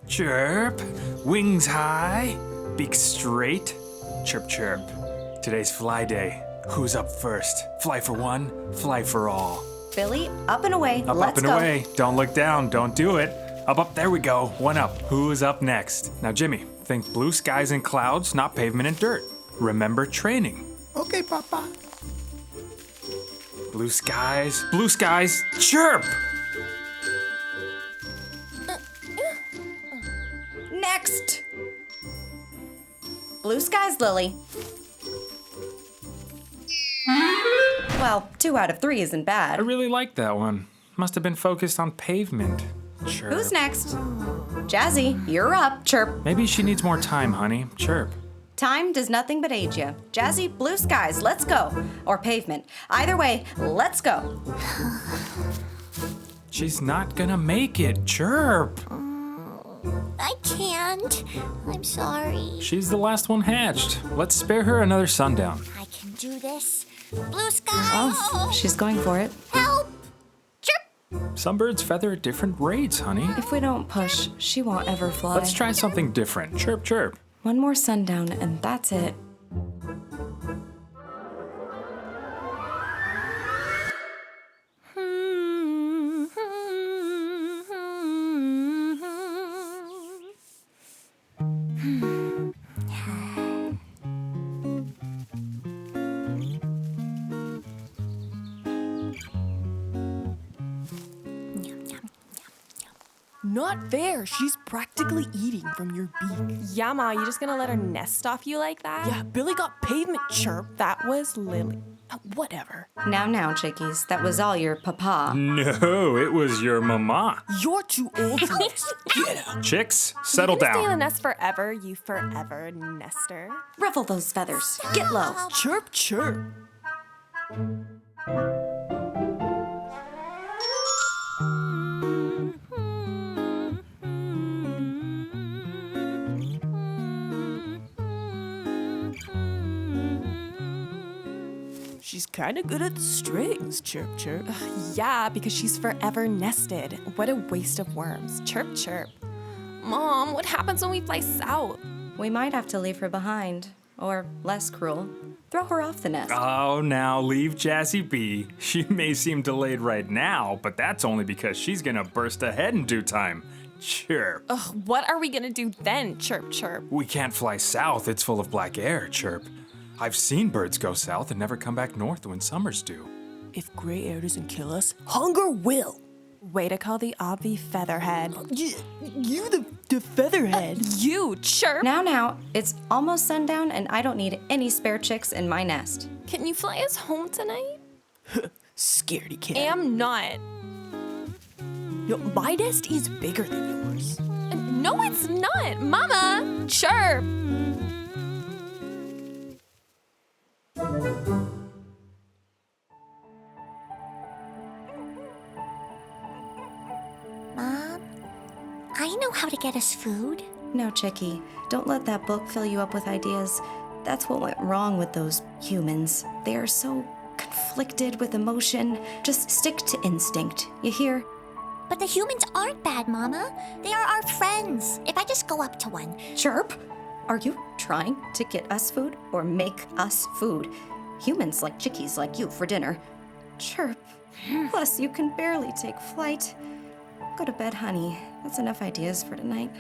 Chirp. Wings high. Beak straight. Chirp, chirp. Today's fly day. Who's up first? Fly for one, fly for all. Billy, up and away. Up, Let's up and go. away. Don't look down. Don't do it. Up, there we go. One up. Who's up next? Now, Jimmy, think blue skies and clouds, not pavement and dirt. Remember training. Okay, Papa. Blue skies, chirp! Next. Blue skies, Lily. Well, 2 out of 3 isn't I bad. really like that one. Must have been focused on pavement. Chirp. Who's next? Jazzy, you're up. Chirp. Maybe she needs more time, honey. Chirp. Time does nothing but age you. Jazzy, blue skies, let's go. Or pavement. Either way, let's go. She's not gonna make it. Chirp. I can't. I'm sorry. She's the last one hatched. Let's spare her another sundown. I can do this. Blue sky. Oh, she's going for it. Help! Chirp! Some birds feather at different rates, honey. If we don't push, she won't ever fly. Let's try something different. Chirp, chirp. One more sundown, and that's it. Not fair. She's practically eating from your beak. Yeah, Ma, you just gonna let her nest off you like that? Yeah, Billy got pavement chirp. That was Lily. Whatever. Now, chickies, that was all your papa. No, it was your mama. You're too old for this. Get out. Chicks, settle You gonna stay in the down. nest forever, you forever nester. Ruffle those feathers. Get low. Chirp, chirp. She's kind of good at the strings, chirp, chirp. Yeah, because she's forever nested. What a waste of worms. Chirp, chirp. Mom, what happens when we fly south? We might have to leave her behind. Or, less cruel, throw her off the nest. Oh, now leave Jazzy be. She may seem delayed right now, but that's only because she's gonna burst ahead in due time. Chirp. Ugh, what are we gonna do then? Chirp, chirp. We can't fly south, it's full of black air. Chirp. I've seen birds go south and never come back north when summers do. If gray air doesn't kill us, hunger will. Way to call the obvi featherhead. You the featherhead. You, chirp. Now, it's almost sundown and I don't need any spare chicks in my nest. Can you fly us home tonight? Scaredy cat. Am not. Yo, my nest is bigger than yours. No, it's not. Mama, chirp. Mom, I know how to get us food. No, chickie, don't let that book fill you up with ideas. That's what went wrong with those humans. They are so conflicted with emotion. Just stick to instinct, you hear? But the humans aren't bad, Mama. They are our friends. If I just go up to one. Chirp! Are you trying to get us food or make us food? Humans like chickies like you for dinner. Chirp. Plus, you can barely take flight. Go to bed, honey. That's enough ideas for tonight.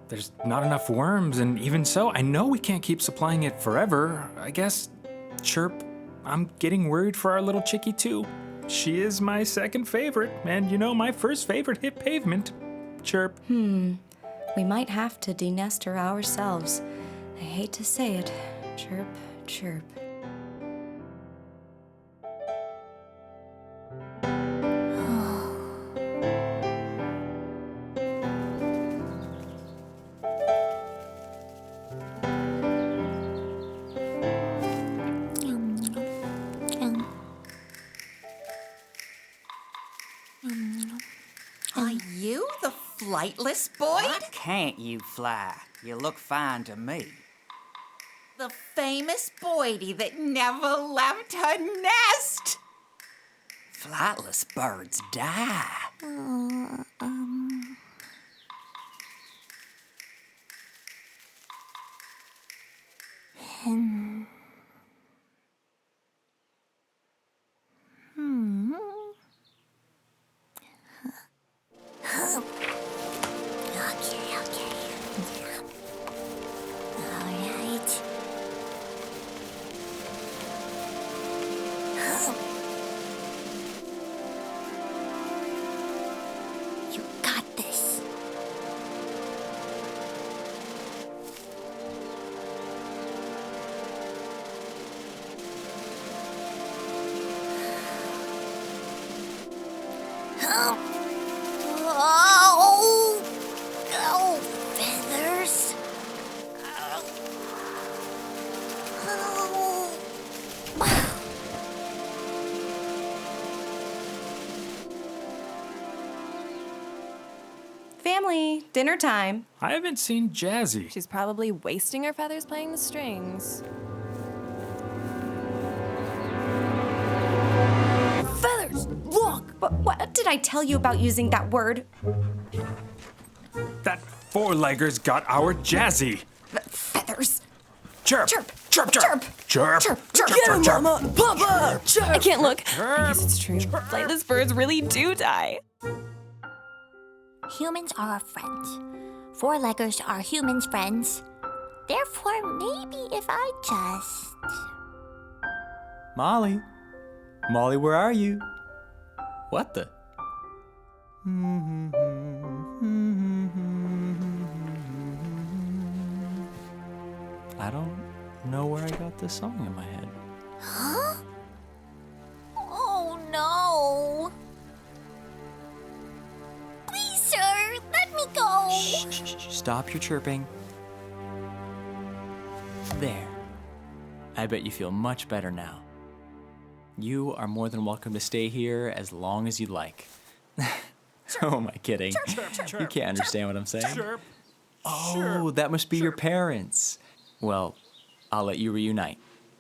There's not enough worms, and even so, I know we can't keep supplying it forever. I guess, chirp, I'm getting worried for our little chickie too. She is my second favorite, and you know, my first favorite hit pavement. Chirp. We might have to denest her ourselves. I hate to say it. Chirp, chirp. flightless Boyd? Why can't you fly? You look fine to me. The famous Boydie that never left her nest. Flightless birds die. Okay. All right. You got this. Oh, feathers. Family, dinner time. I haven't seen Jazzy. She's probably wasting her feathers playing the strings. Feathers! Look! But what did I tell you about using that word? That four-legger's got our Jazzy. Feathers. Chirp. Chirp. Chirp, chirp. Chirp. Chirp. Chirp. Chirp. Get him, chirp. Mama! Papa! I can't look. I guess it's true. Flightless birds really do die. Humans are our friends. Four-leggers are humans' friends. Therefore, maybe if I just... Molly? Molly, where are you? What the? I don't know where I got this song in my head. Huh? Oh, no. Please, sir, let me go. Shh, stop your chirping. There. I bet you feel much better now. You are more than welcome to stay here as long as you'd like. Oh, am I kidding? You can't understand what I'm saying. Chirp. Oh, that must be your parents. Well, I'll let you reunite.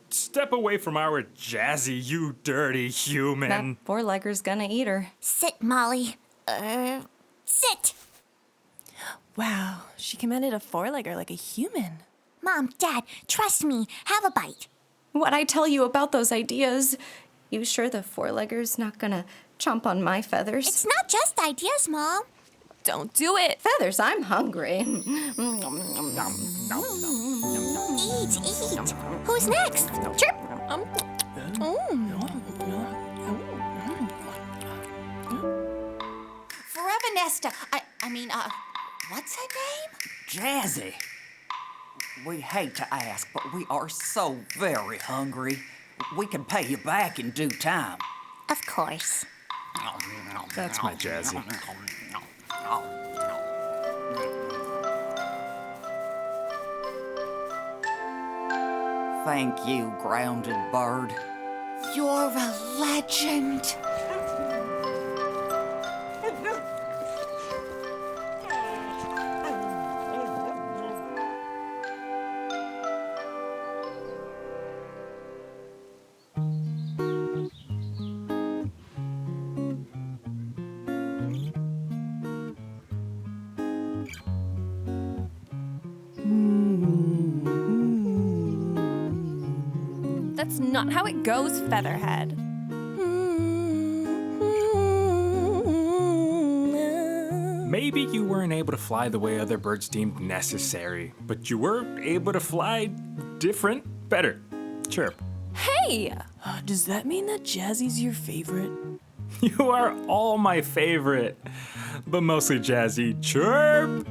Step away from our Jazzy, you dirty That human. four-legger's gonna eat her. Sit, Molly. Sit. Wow, she commanded a four-legger like a human. Mom, Dad, trust me. Have a bite. What'd I tell you about those ideas? You sure the four-legger's not gonna chomp on my feathers? It's not just ideas, Mom. Don't do it. Feathers, I'm hungry. Eat. Who's next? Chirp. Forever Nesta. I mean, what's her name? Jazzy. We hate to ask, but we are so very hungry. We can pay you back in due time. Of course. That's my Jazzy. Thank you, grounded bird. You're a legend. That's not how it goes, Featherhead. Maybe you weren't able to fly the way other birds deemed necessary, but you were able to fly different, better. Chirp. Hey! Does that mean that Jazzy's your favorite? You are all my favorite, but mostly Jazzy. Chirp!